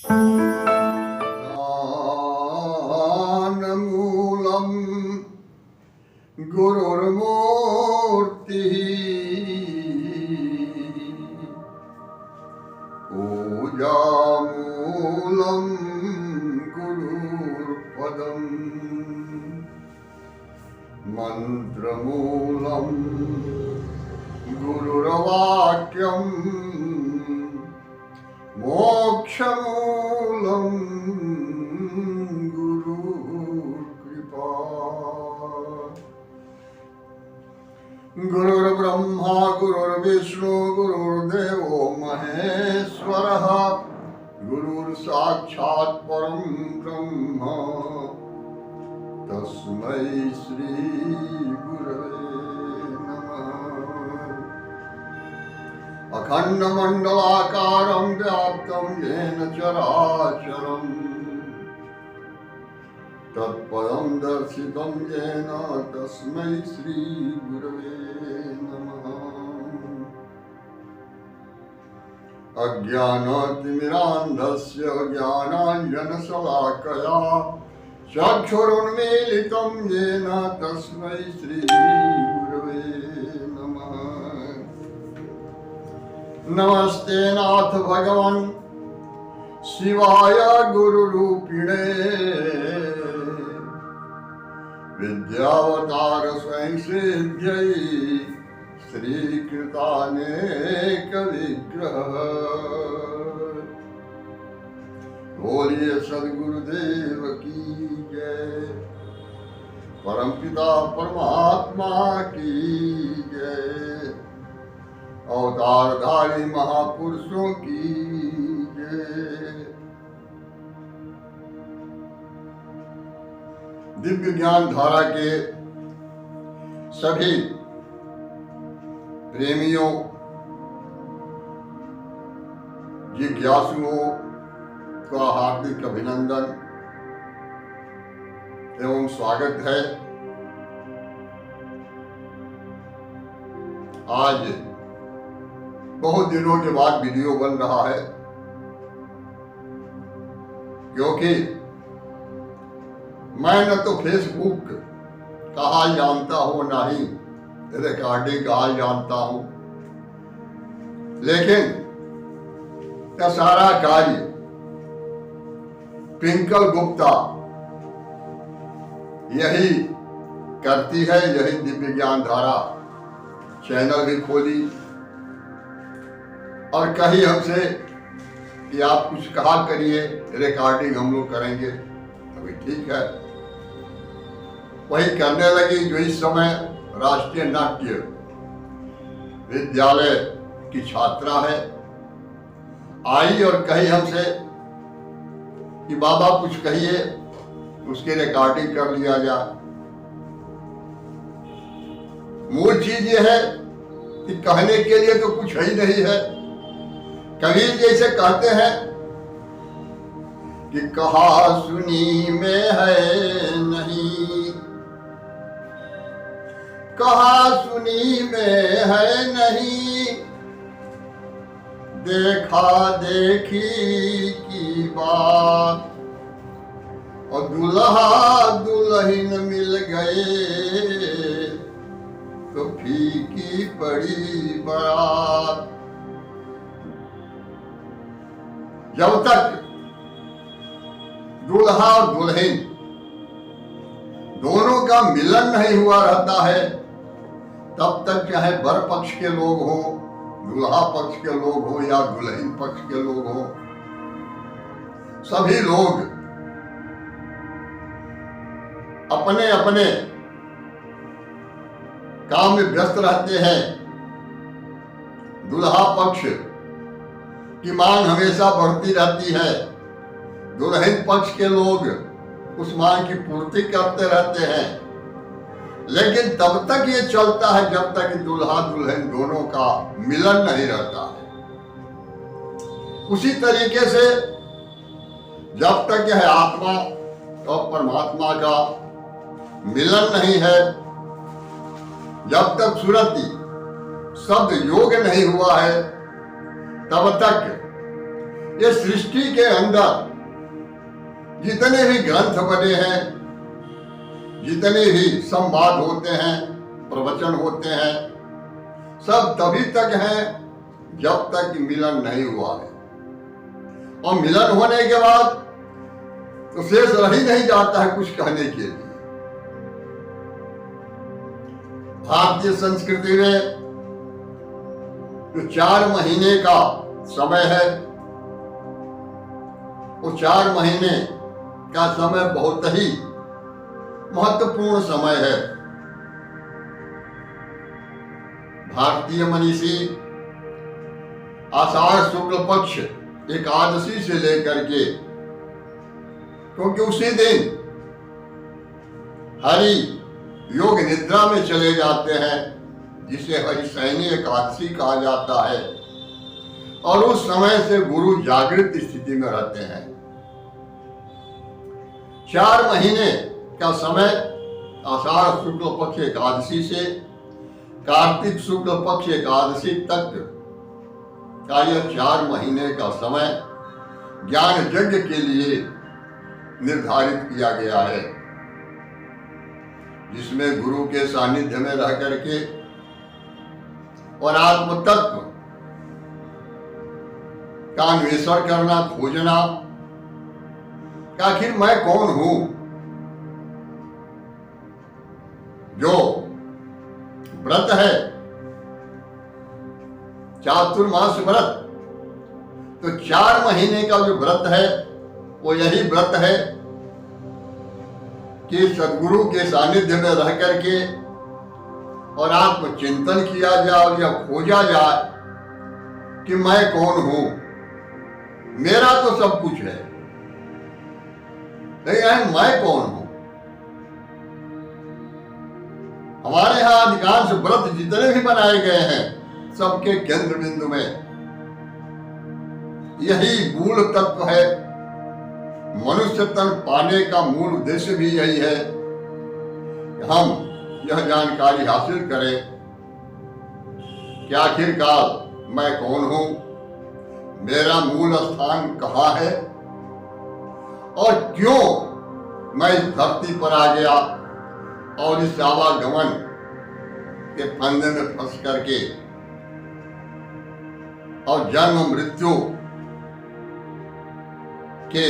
ज्ञानमूलं गुरुर्मूर्तिः पूजामूलं गुरुर्पदम् मन्त्रमूलं गुरुर्वाक्यम् मोक्षमूलं गुरुर्कृपा। गुरुर्ब्रह्मा गुरुर्विष्णु गुरुर्देवो महेश्वरः गुरुर्साक्षात् परं ब्रह्म तस्मै श्री गुरवे नमः। अखण्डमण्डलाकारं व्याप्तं येन चराचरम् तत्पदं दर्शितं येन तस्मै श्री गुरवे नमः। अज्ञानतिमिरान्धस्य ज्ञानाञ्जनशलाकया चक्षुरुन्मीलितं येन तस्मै श्री गुरवे नमः। नमस्ते नाथ भगवान् शिवाय गुरुरूपिणे विद्यावतार स्वयं सिद्ध्यै श्रीकृतानेक विग्रह। बोलिए सद्गुरुदेव की जय, परमपिता परमात्मा की जय, अवतारधारी महापुरुषों की जय। दिव्य ज्ञान धारा के सभी प्रेमियों, जिज्ञासुओं का हार्दिक अभिनंदन एवं स्वागत है। आज बहुत दिनों के बाद वीडियो बन रहा है, क्योंकि मैं न तो फेसबुक का हाल जानता हूं, ना ही रिकॉर्डिंग का हाल जानता हूं, लेकिन यह सारा कार्य ट्विंकल गुप्ता यही करती है। यही दिव्य ज्ञान धारा चैनल भी खोली और कही हमसे कि आप कुछ कहा करिए, रिकॉर्डिंग हम लोग करेंगे। अभी ठीक है, वही करने लगी जो इस समय राष्ट्रीय नाट्य विद्यालय की छात्रा है। आई और कही हमसे कि बाबा कुछ कहिए, उसकी रिकॉर्डिंग कर लिया जाए। मूल चीज ये है कि कहने के लिए तो कुछ ही नहीं है। कबीर जैसे कहते हैं कि कहा सुनी में है नहीं, कहा सुनी में है नहीं, देखा देखी की बात, और दुल्हा दुल्हन मिल गए तो फीकी पड़ी बात। जब तक दूल्हा और दुल्हन दोनों का मिलन नहीं हुआ रहता है, तब तक चाहे वर पक्ष के लोग हो, दूल्हा पक्ष के लोग हो या दुल्हन पक्ष के लोग हो, सभी लोग अपने अपने काम में व्यस्त रहते हैं। दूल्हा पक्ष की मांग हमेशा बढ़ती रहती है, दुल्हन पक्ष के लोग उस मांग की पूर्ति करते रहते हैं। लेकिन तब तक ये चलता है जब तक दूल्हा दुल्हन दोनों का मिलन नहीं रहता है। उसी तरीके से जब तक यह आत्मा और परमात्मा का मिलन नहीं है, जब तक सुरति शब्द योग नहीं हुआ है, तब तक ये सृष्टि के अंदर जितने भी ग्रंथ बने हैं, जितने भी संवाद होते हैं, प्रवचन होते हैं, सब तभी तक हैं जब तक मिलन नहीं हुआ है। और मिलन होने के बाद तो शेष रह ही नहीं जाता है कुछ कहने के लिए। भारतीय संस्कृति में जो 4 महीने का समय है, वो 4 महीने का समय बहुत ही महत्वपूर्ण समय है। भारतीय मनीषी आषाढ़ शुक्ल पक्ष एकादशी से लेकर के, क्योंकि उसी दिन हरि योग निद्रा में चले जाते हैं, जिसे हरिशयनी एकादशी कहा जाता है, और उस समय से गुरु जागृत स्थिति में रहते हैं। 4 महीने का समय आषाढ़ शुक्ल पक्ष एकादशी से कार्तिक शुक्ल पक्ष एकादशी तक का यह 4 महीने का समय ज्ञान यज्ञ के लिए निर्धारित किया गया है, जिसमें गुरु के सानिध्य में रह करके और आत्म तत्व का अन्वेषण करना, खोजना कि आखिर मैं कौन हूं। जो व्रत है चातुर्मास व्रत, तो 4 महीने का जो व्रत है वो यही व्रत है कि सदगुरु के सानिध्य में रह करके और आत्मचिंतन किया जाए या खोजा जाए कि मैं कौन हूं। मेरा तो सब कुछ है, लेकिन मैं कौन हूं। हमारे यहां अधिकांश व्रत जितने भी बनाए गए हैं, सबके केंद्र बिंदु में यही मूल तत्व है। मनुष्य तन पाने का मूल उद्देश्य भी यही है कि हम यह जानकारी हासिल करें कि आखिरकार मैं कौन हूं, मेरा मूल स्थान कहां है और क्यों मैं इस धरती पर आ गया और इस आवागमन के फंदे में फंस करके और जन्म मृत्यु के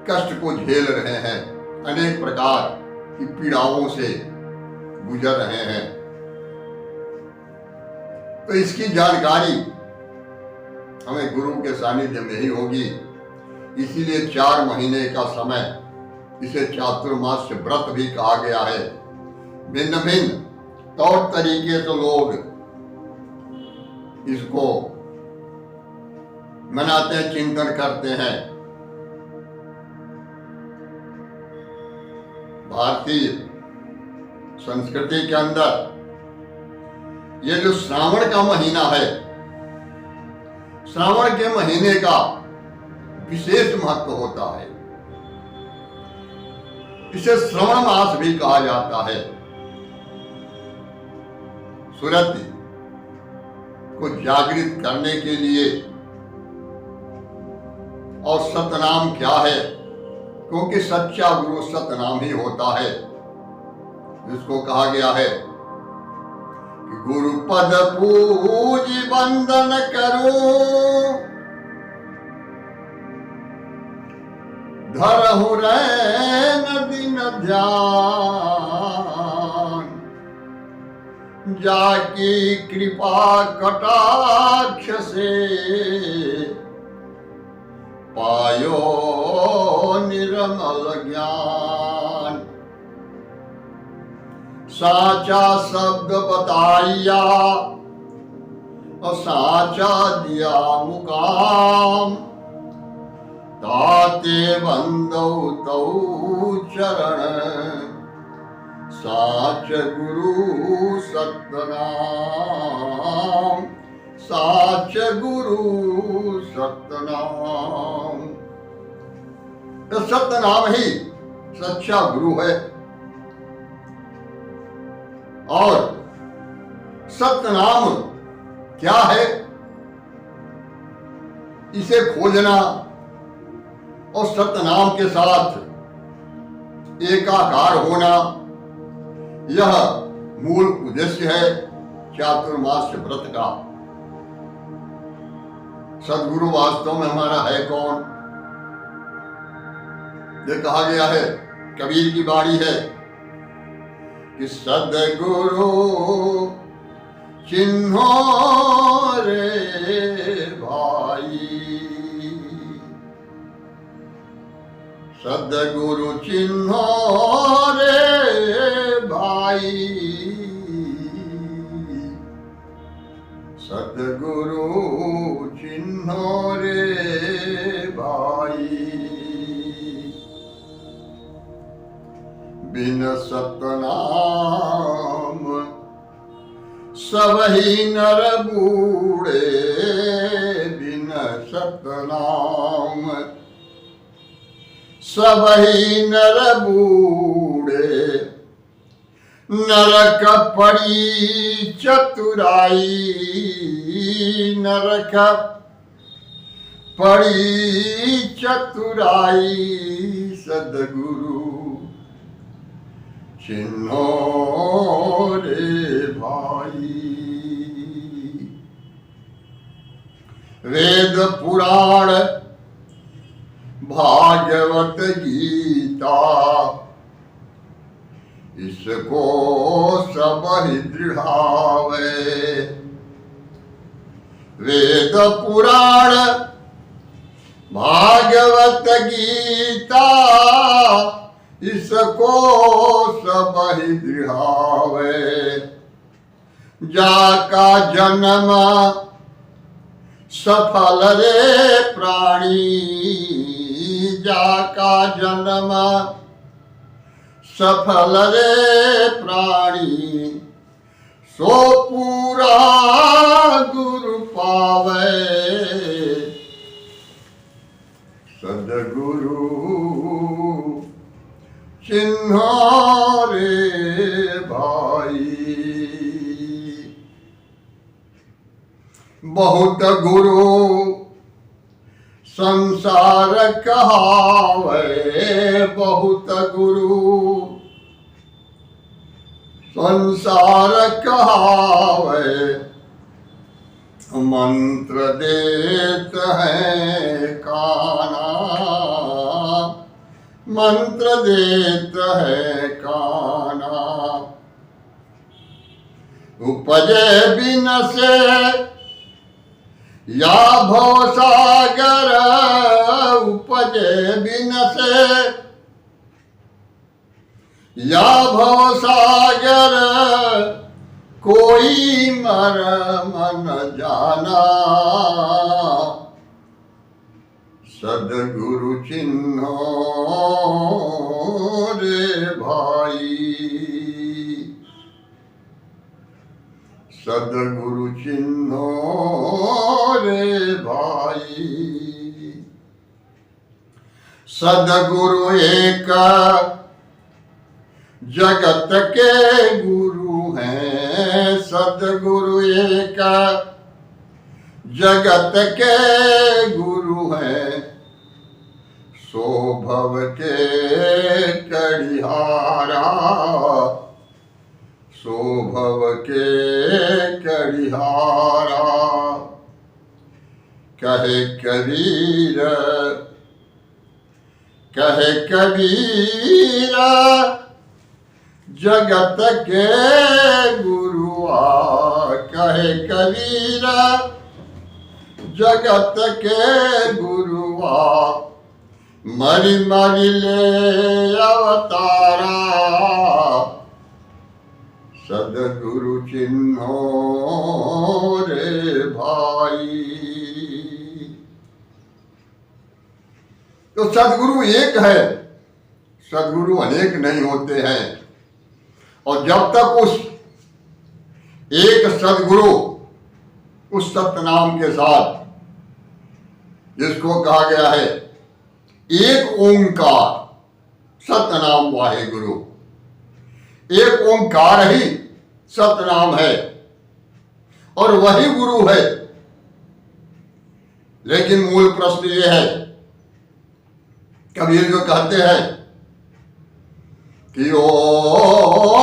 कष्ट को झेल रहे हैं, अनेक प्रकार की पीड़ाओं से गुजर रहे हैं। तो इसकी जानकारी हमें गुरु के सानिध्य में ही होगी। इसीलिए 4 महीने का समय, इसे चातुर्मास व्रत भी कहा गया है। भिन्न भिन्न तौर तरीके से लोग इसको मनाते हैं, चिंतन करते हैं। भारतीय संस्कृति के अंदर ये जो श्रावण का महीना है, श्रावण के महीने का विशेष महत्व होता है। इसे श्रवण मास भी कहा जाता है। सूरत को जागृत करने के लिए, और सतनाम क्या है, क्योंकि सच्चा गुरु सतनाम ही होता है, जिसको कहा गया है कि गुरु पद पूज वंदन करूं, धरहु रैन दिन ध्यान, जाकी कृपा कटाक्ष से पायो निर्मल ज्ञान। साचा शब्द बताइया और साचा दिया मुकाम, ताते बंदौ तौ चरण, साच गुरु सतनाम, साच गुरु सतनाम। तो सतनाम ही सच्चा गुरु है। और सतनाम क्या है? इसे खोजना और सतनाम के साथ एकाकार होना, यह मूल उद्देश्य है चातुर्मास्य व्रत का। सदगुरु वास्तव में हमारा है कौन? ये कहा गया है, कबीर की बाणी है कि सदगुरु चिन्हो रे भाई, सदगुरु चिन्हो रे भाई, सदगुरु चिन्हो रे भाई। बिन सतनाम सबही नर बूढ़े, बिन सतनाम सबही नर बूढ़े, नरक पड़ी चतुराई, नरक पड़ी चतुराई, सदगुरु चिन्हो रे भाई। वेद पुराण भागवत गीता, इसको सब ही दृढ़ावे। वेद पुराण भागवत गीता, इसको सब ही दृढ़ावे। जाका जन्म सफल रे प्राणी, जाका जन्म सफल रे प्राणी, सो पूरा गुरु पावे। सदगुरु चिन्हो रे भाई। बहुत गुरु संसार कहावे, बहुत गुरु संसार कहावे। मंत्र देत है काना, मंत्र देत है काना। उपजे बिन से या भवसागर, उपजे बिन से या भवसागर, कोई मरम न जाना। सदगुरु चिन्हो रे भाई, सदगुरु चिन्हो रे भाई। सदगुरु एक जगत के गुरु हैं, सदगुरु एक जगत के गुरु हैं। सो भव के कड़िहारा, सो भव के कड़िहारा। कहे कबीर, कहे कबीर, जगत के गुरुआ। कहे कबीर, जगत के गुरुआ। मरि मरि ले अवतारा, सदगुरु चिन्हो रे भाई। तो सदगुरु एक है, सदगुरु अनेक नहीं होते हैं। और जब तक उस एक सदगुरु उस सतनाम के साथ, जिसको कहा गया है एक ओंकार, सतनाम वाहेगुरु, एक ओंकार ही सतनाम है और वही गुरु है। लेकिन मूल प्रश्न ये है, कबीर जो कहते हैं कि ओंकार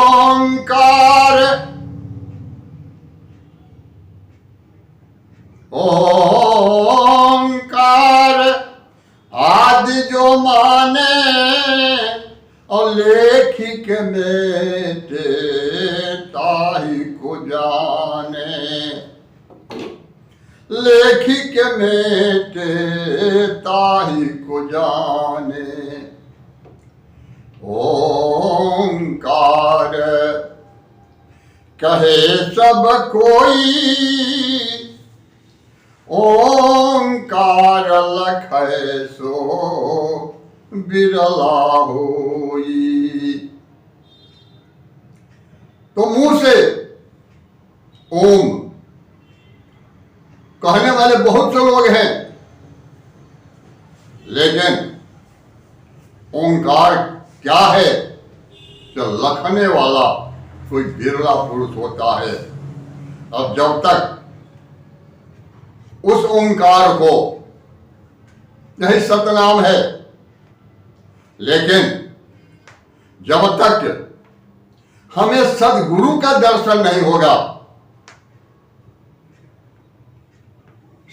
ओंकार आदि जो माने और लेखिक मेटे ताहि को जाने, लेखिक मेटे ताहि को जाने। ओंकार कहे सब कोई, ओंकार लखै सो बिरला होई। तो मुंह से ओम कहने वाले बहुत से लोग हैं, लेकिन ओंकार क्या है जो लखने वाला कोई बिरला पुरुष होता है। अब जब तक उस ओंकार को, यही सतनाम है, लेकिन जब तक हमें सदगुरु का दर्शन नहीं होगा,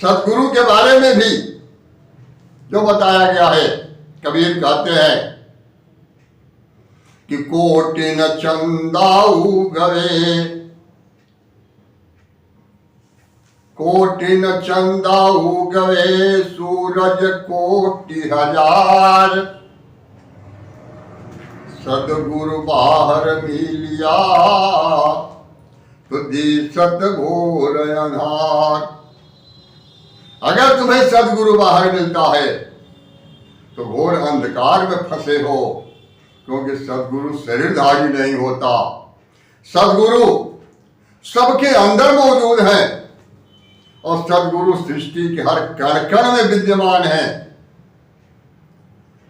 सदगुरु के बारे में भी जो बताया गया है, कबीर कहते हैं कि कोटि न चंदाऊ गवे, कोटि न चंदाऊ गवे सूरज कोटि हजार, सदगुरु बाहर मिलिया तो दिसत घोर अंधार। अगर तुम्हें सदगुरु बाहर मिलता है तो घोर अंधकार में फंसे हो, क्योंकि सदगुरु शरीरधारी नहीं होता। सदगुरु सबके अंदर मौजूद है और सदगुरु सृष्टि के हर कण कण में विद्यमान है।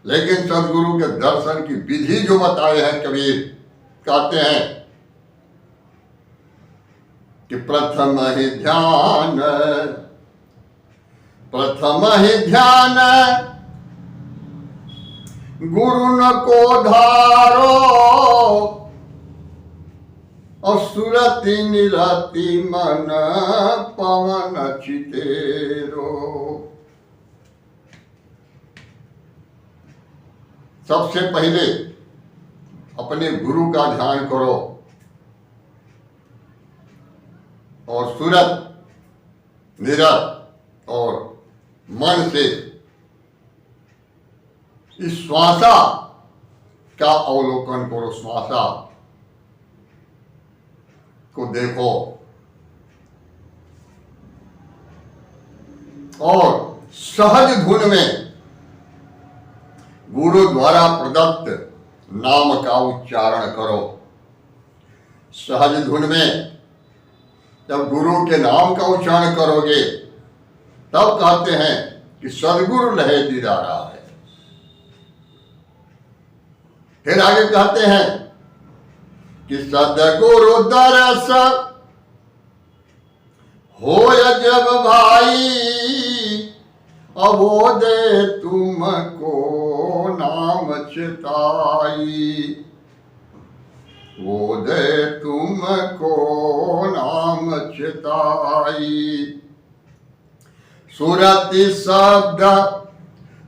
लेकिन सदगुरु के दर्शन की विधि जो बताए हैं कबीर, कहते हैं कि प्रथम ही ध्यान, प्रथम ही ध्यान गुरु न को धारो, और सुरति निरति मन पवन चितेरो। सबसे पहले अपने गुरु का ध्यान करो और सुरत निरत और मन से इस श्वासा का अवलोकन करो, श्वासा को देखो और सहज धुन में गुरु द्वारा प्रदत्त नाम का उच्चारण करो। सहज धुन में जब गुरु के नाम का उच्चारण करोगे तब कहते हैं कि सदगुरु लहे दीदारा है। फिर आगे कहते हैं कि सदगुरु दरस होय जब भाई, अबोधे तुमको नाम चिताई, बोधे तुमको नाम चिताई। सुरति शब्द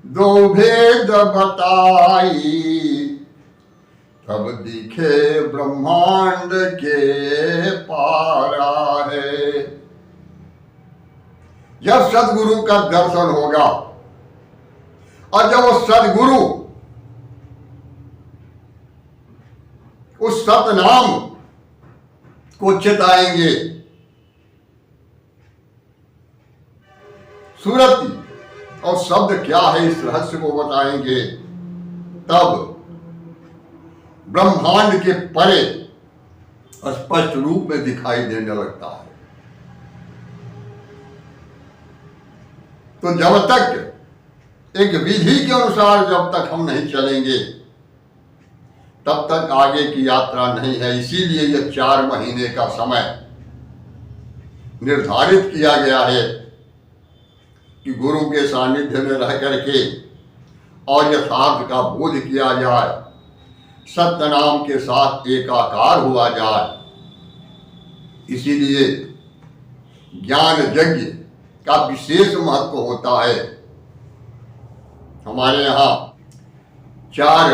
दो भेद बताई, तब दिखे ब्रह्मांड के पारा है। जब सदगुरु का दर्शन होगा और जब वो सदगुरु उस सतनाम को चिताएंगे, सुरति और शब्द क्या है इस रहस्य को बताएंगे, तब ब्रह्मांड के परे स्पष्ट रूप में दिखाई देने लगता है। तो जब तक एक विधि के अनुसार जब तक हम नहीं चलेंगे तब तक आगे की यात्रा नहीं है। इसीलिए यह 4 महीने का समय निर्धारित किया गया है कि गुरु के सानिध्य में रह करके और यथार्थ का बोध किया जाए, सत्य नाम के साथ एकाकार हुआ जाए। इसीलिए ज्ञान यज्ञ का विशेष महत्व होता है। हमारे यहाँ 4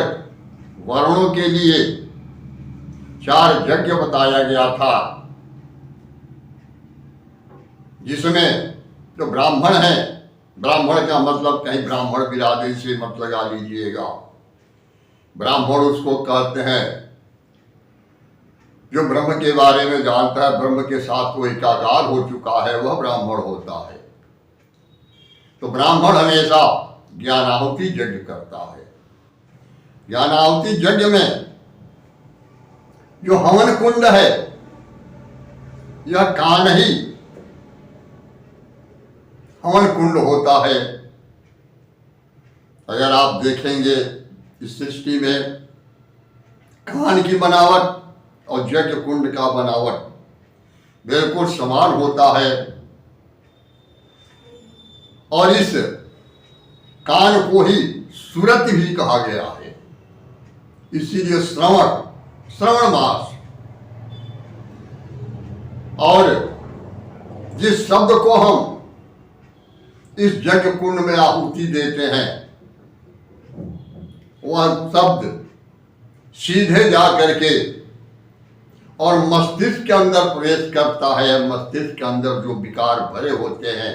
वर्णों के लिए 4 यज्ञ बताया गया था, जिसमें जो ब्राह्मण है, ब्राह्मण का मतलब कहीं ब्राह्मण बिरादरी से मत लगा लीजिएगा। ब्राह्मण उसको कहते हैं जो ब्रह्म के बारे में जानता है, ब्रह्म के साथ वो एकाकार हो चुका है, वह ब्राह्मण होता है। तो ब्राह्मण हमेशा ज्ञानाहुति यज्ञ करता है। ज्ञानाहुति यज्ञ में जो हवन कुंड है, यह कान ही हवन कुंड होता है। अगर आप देखेंगे इस सृष्टि में कान की बनावट और यज्ञ कुंड का बनावट बिल्कुल समान होता है। और इस कान को ही सुरत भी कहा गया है। इसीलिए श्रवण मास, और जिस शब्द को हम इस यज्ञ कुंड में आहुति देते हैं, वह शब्द सीधे जा करके और मस्तिष्क के अंदर प्रवेश करता है। मस्तिष्क के अंदर जो विकार भरे होते हैं,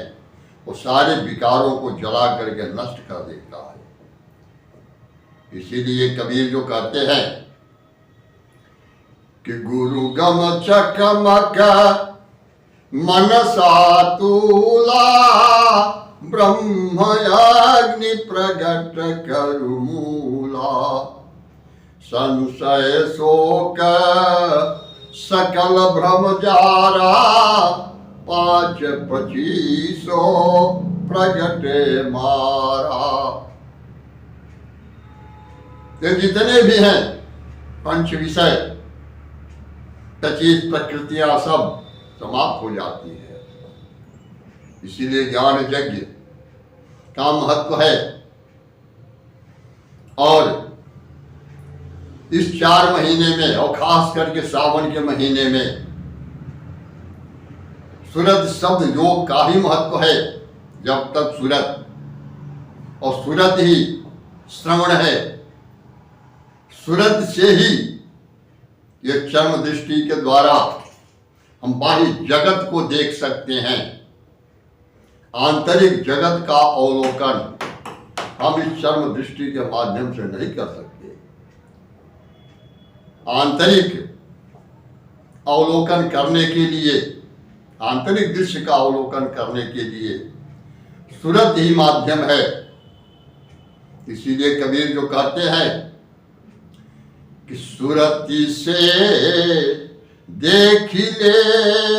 वो सारे विकारों को जला करके नष्ट कर देता है। इसीलिए कबीर जो कहते हैं कि गुरु गम चकमक मनसा तूला, ब्रह्म अग्नि प्रगट करु मूला, संशय शोक सकल भ्रम जारा, 5-25 प्रगटे मारा। ये जितने भी हैं पंच विषय, 25 प्रकृतियां सब समाप्त हो जाती है। इसीलिए ज्ञान यज्ञ का महत्व है। और इस 4 महीने में, और खास करके सावन के महीने में, सुरत शब्द योग का ही महत्व है। जब तक सुरत, और सुरत ही श्रवण है, सुरत से ही ये चर्म दृष्टि के द्वारा हम बाह्य जगत को देख सकते हैं। आंतरिक जगत का अवलोकन हम इस चर्म दृष्टि के माध्यम से नहीं कर सकते। आंतरिक अवलोकन करने के लिए, आंतरिक दृश्य का अवलोकन करने के लिए सुरत ही माध्यम है। इसीलिए कबीर जो कहते हैं कि सुरति से देख ले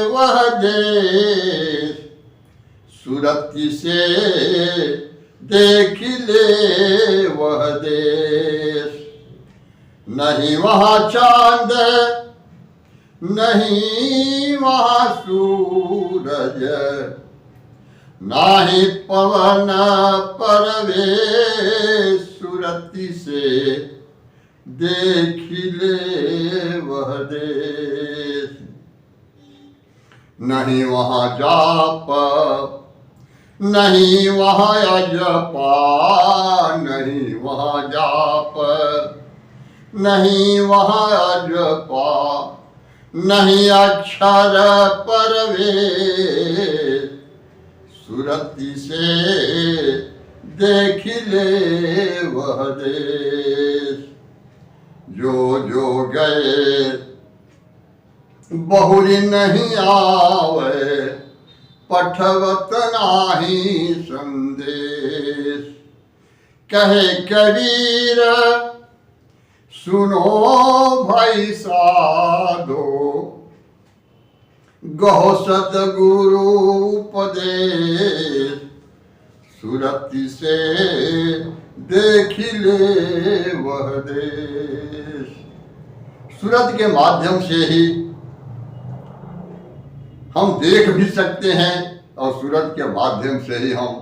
वह देश, सुरति से देख ले वह देश, नहीं वहाँ चांद नहीं वहाँ सूरज, नाही पवन परवेश, सुरति से देख ले वह देश, नहीं वहाँ जाप नहीं वहाँ अजपा, नहीं वहाँ जाप नहीं वहाँ अजपा, नहीं अक्षर परवेश, सुरति से देख ले वह देश। जो गए बहुरी नहीं आवे, पठवत नाही संदेश, कहे कबीर सुनो भाई साधो, गहो सदगुरु उपदेश, सुरति से देख ले वह देश। सूरत के माध्यम से ही हम देख भी सकते हैं और सूरत के माध्यम से ही हम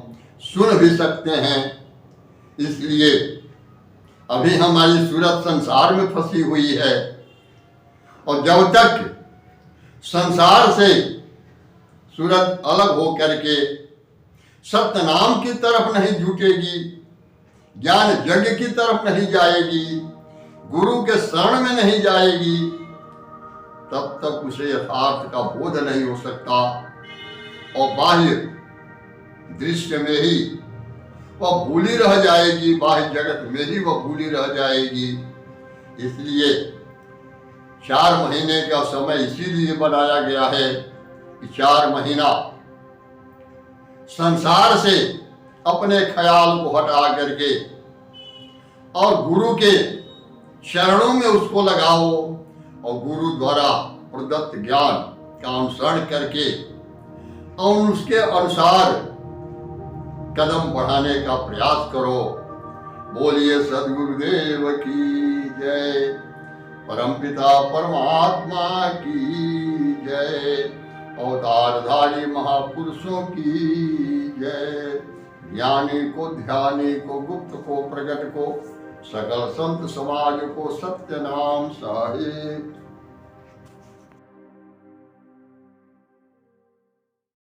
सुन भी सकते हैं। इसलिए अभी हमारी सूरत संसार में फंसी हुई है, और जब तक संसार से सूरत अलग हो करके सत्य नाम की तरफ नहीं जुटेगी, ज्ञान यज्ञ की तरफ नहीं जाएगी, गुरु के शरण में नहीं जाएगी, तब तक उसे यथार्थ का बोध नहीं हो सकता, और बाह्य दृश्य में ही वह भूली रह जाएगी, बाह्य जगत में ही वह भूली रह जाएगी। इसलिए 4 महीने का समय इसीलिए बनाया गया है कि 4 महीना संसार से अपने ख्याल को हटा करके और गुरु के चरणों में उसको लगाओ, और गुरु द्वारा प्रदत्त ज्ञान का अनुसरण करके और उसके अनुसार कदम बढ़ाने का प्रयास करो। बोलिए सद्गुरुदेव की जय, परमपिता परमात्मा की जय, अवतारधारी महापुरुषों की जय। ज्ञानी को, ध्यानी को, गुप्त को, प्रकट को, सकल संत समाज को सत्य नाम साहिब।